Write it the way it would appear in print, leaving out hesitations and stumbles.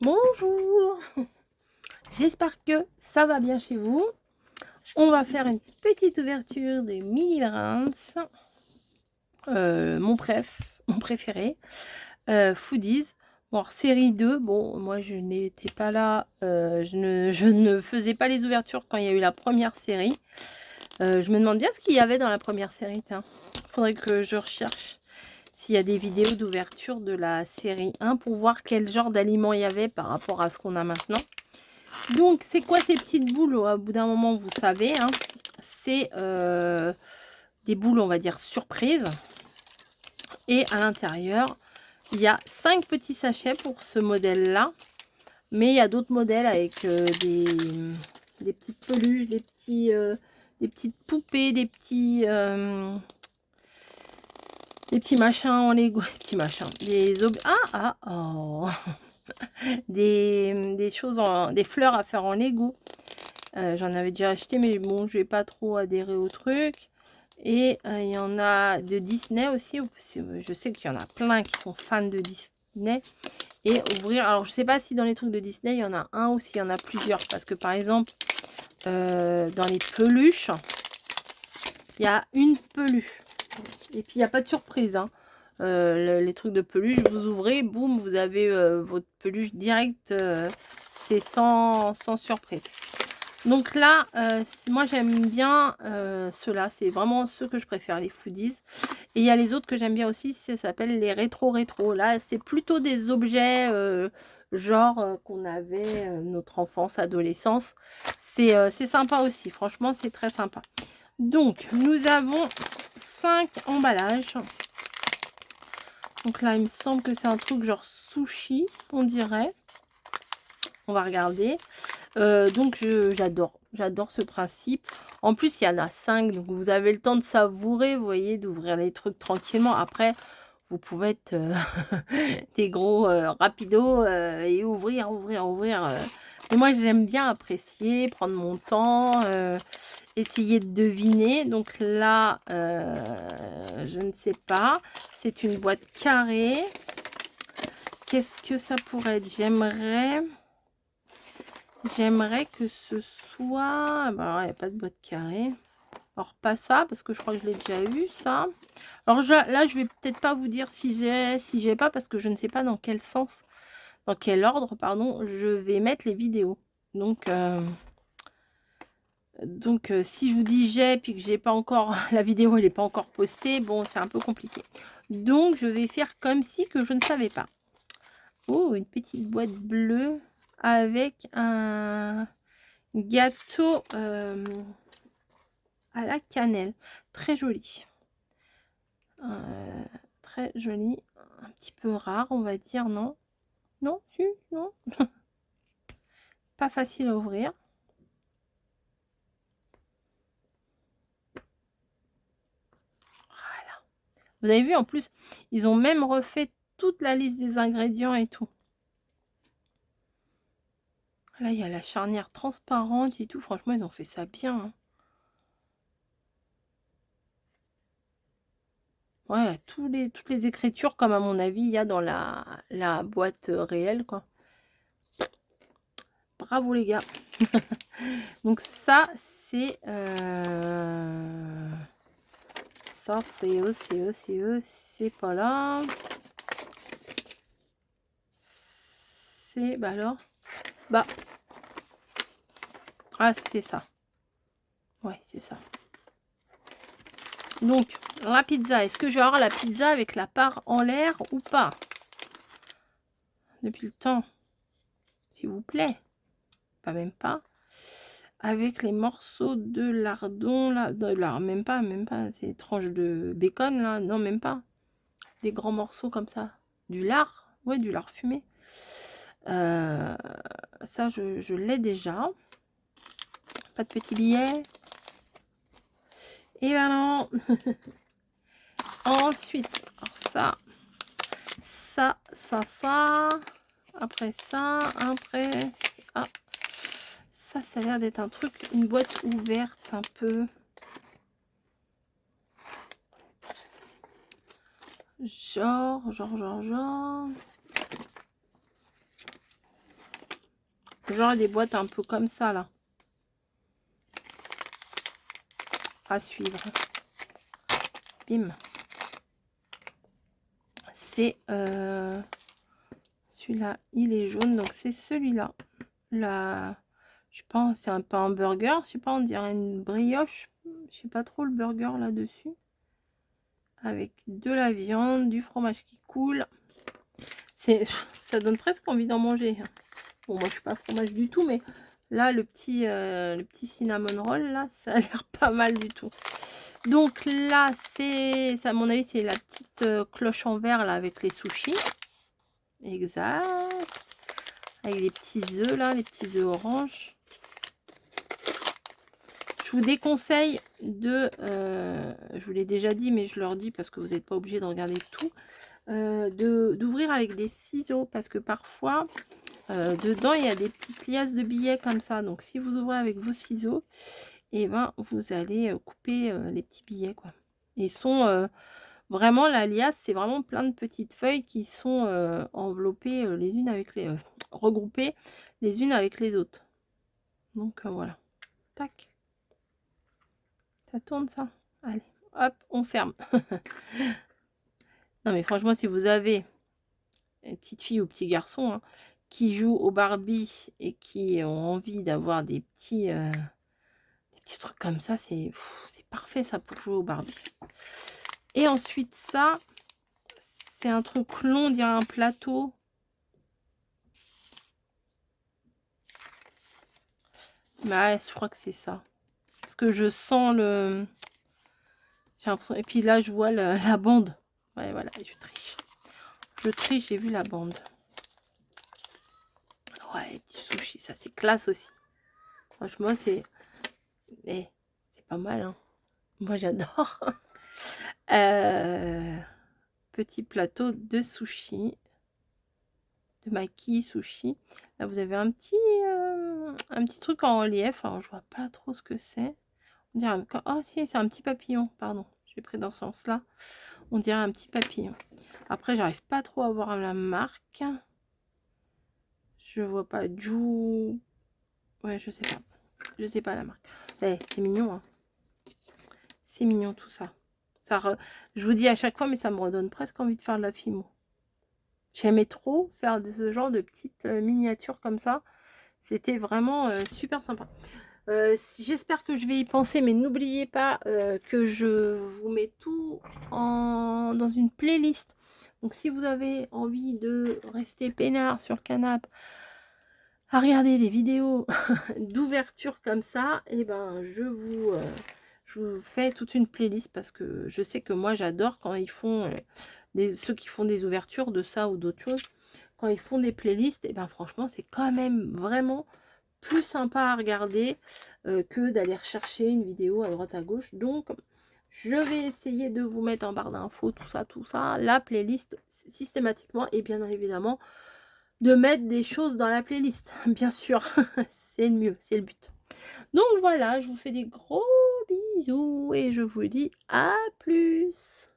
Bonjour, j'espère que ça va bien chez vous. On va faire une petite ouverture de Mini Brands, mon préféré, Foodies. Bon, alors, série 2, bon, moi je n'étais pas là, je ne faisais pas les ouvertures quand il y a eu la première série. Je me demande bien ce qu'il y avait dans la première série, tiens. Faudrait que je recherche s'il y a des vidéos d'ouverture de la série 1 pour voir quel genre d'aliments il y avait par rapport à ce qu'on a maintenant. Donc, c'est quoi ces petites boules? Au bout d'un moment, vous savez, hein, c'est des boules, on va dire, surprises. Et à l'intérieur, il y a 5 petits sachets pour ce modèle-là. Mais il y a d'autres modèles avec des petites peluches, des petites poupées, des petits machins en Lego. Des petits machins. Des objets. Oh des choses, des fleurs à faire en Lego. J'en avais déjà acheté, mais bon, je n'ai pas trop adhéré au truc. Et il y en a de Disney aussi. Je sais qu'il y en a plein qui sont fans de Disney. Et ouvrir, alors je sais pas si dans les trucs de Disney, il y en a un ou s'il y en a plusieurs. Parce que par exemple, dans les peluches, il y a une peluche. Et puis il n'y a pas de surprise, hein. Les trucs de peluche, vous ouvrez, boum, vous avez votre peluche direct. C'est sans surprise. Donc là, moi j'aime bien ceux-là, c'est vraiment ceux que je préfère, les Foodies. Et il y a les autres que j'aime bien aussi, ça s'appelle les rétro. Là, c'est plutôt des objets genre qu'on avait notre enfance, adolescence. C'est sympa aussi, franchement, c'est très sympa. Donc, nous avons 5 emballages. Donc là, il me semble que c'est un truc genre sushi, on dirait. On va regarder. Donc j'adore ce principe. En plus, il y en a 5, donc vous avez le temps de savourer, vous voyez, d'ouvrir les trucs tranquillement. Après, vous pouvez être des gros rapidos et ouvrir. Mais moi, j'aime bien apprécier, prendre mon temps, essayer de deviner. Donc là, je ne sais pas. C'est une boîte carrée. Qu'est-ce que ça pourrait être? J'aimerais que ce soit... Bah, il n'y a pas de boîte carrée. Alors, pas ça, parce que je crois que je l'ai déjà eu, ça. Alors, là, je vais peut-être pas vous dire si j'ai pas, parce que je ne sais pas dans quel sens, dans quel ordre, pardon, je vais mettre les vidéos. Donc, si je vous dis j'ai, puis que j'ai pas encore... La vidéo, elle n'est pas encore postée, bon, c'est un peu compliqué. Donc, je vais faire comme si que je ne savais pas. Oh, une petite boîte bleue avec un gâteau à la cannelle. Très joli. Très joli. Un petit peu rare, on va dire, non? Non, si, non. Pas facile à ouvrir. Voilà. Vous avez vu, en plus, ils ont même refait toute la liste des ingrédients et tout. Là, il y a la charnière transparente et tout. Franchement, ils ont fait ça bien, hein. Ouais, toutes les écritures, comme à mon avis, il y a dans la boîte réelle, quoi. Bravo, les gars. Donc, ça, c'est... Ça, c'est eux, c'est pas là. C'est... Bah alors... Bah... Ah, c'est ça. Ouais, c'est ça. Donc, la pizza. Est-ce que je vais avoir la pizza avec la part en l'air ou pas? Depuis le temps. S'il vous plaît. Pas même pas. Avec les morceaux de lardon, là. Même pas. C'est tranches de bacon, là. Non, même pas. Des grands morceaux comme ça. Du lard. Ouais, du lard fumé. Ça, je l'ai déjà. Pas de petits billets. Et ben non. Ensuite, alors ça. Après ça, après... Ah, ça a l'air d'être un truc, une boîte ouverte un peu. Genre. Genre des boîtes un peu comme ça, là. À suivre. Bim. C'est celui-là, il est jaune, donc c'est celui-là. Là, je sais pas, c'est un peu un burger, je sais pas, on dirait une brioche. Je sais pas trop le burger là-dessus. Avec de la viande, du fromage qui coule. Ça donne presque envie d'en manger. Bon, moi je suis pas fromage du tout, mais là le petit cinnamon roll là, ça a l'air pas mal du tout. Donc là c'est, à mon avis c'est la petite cloche en verre là avec les sushis. Exact. Avec les petits œufs là, les petits œufs orange. Je vous déconseille de, je vous l'ai déjà dit, mais je leur dis parce que vous n'êtes pas obligé de regarder tout, d'ouvrir avec des ciseaux parce que parfois dedans il y a des petites liasses de billets comme ça. Donc si vous ouvrez avec vos ciseaux, et ben vous allez couper les petits billets quoi. Ils sont vraiment, la liasse c'est vraiment plein de petites feuilles qui sont enveloppées les unes avec les regroupées les unes avec les autres. Donc voilà, tac. Ça tourne ça. Allez, hop, on ferme. Non mais franchement, si vous avez une petite fille ou petit garçon hein, qui joue au Barbie et qui ont envie d'avoir des petits trucs comme ça, c'est parfait ça pour jouer au Barbie. Et ensuite ça, c'est un truc long, on dirait un plateau. Mais ouais, je crois que c'est ça. Parce que je sens le... J'ai l'impression... Et puis là, je vois la bande. Ouais, voilà, je triche. Je triche, j'ai vu la bande. Ouais, du sushi, ça c'est classe aussi. Franchement, c'est pas mal. Hein. Moi, j'adore. Petit plateau de sushi. De maki sushi. Là, vous avez un petit truc en relief. Alors, je vois pas trop ce que c'est. On dirait... Oh, si, c'est un petit papillon. Pardon, j'ai pris dans ce sens-là. On dirait un petit papillon. Après, j'arrive pas trop à voir la marque. Je vois pas. Ju... Ouais, je sais pas. Je sais pas la marque. C'est mignon. Hein. C'est mignon tout ça. Je vous dis à chaque fois, mais ça me redonne presque envie de faire de la fimo. J'aimais trop faire ce genre de petites miniatures comme ça. C'était vraiment super sympa. J'espère que je vais y penser, mais n'oubliez pas que je vous mets tout dans une playlist. Donc si vous avez envie de rester peinard sur le canapé, à regarder des vidéos d'ouverture comme ça, et ben je vous fais toute une playlist parce que je sais que moi j'adore quand ils font ceux qui font des ouvertures de ça ou d'autres choses, quand ils font des playlists, et ben franchement c'est quand même vraiment plus sympa à regarder que d'aller rechercher une vidéo à droite à gauche. Donc je vais essayer de vous mettre en barre d'infos tout ça, la playlist systématiquement, et bien évidemment de mettre des choses dans la playlist, bien sûr. C'est le mieux, c'est le but. Donc voilà, je vous fais des gros bisous et je vous dis à plus.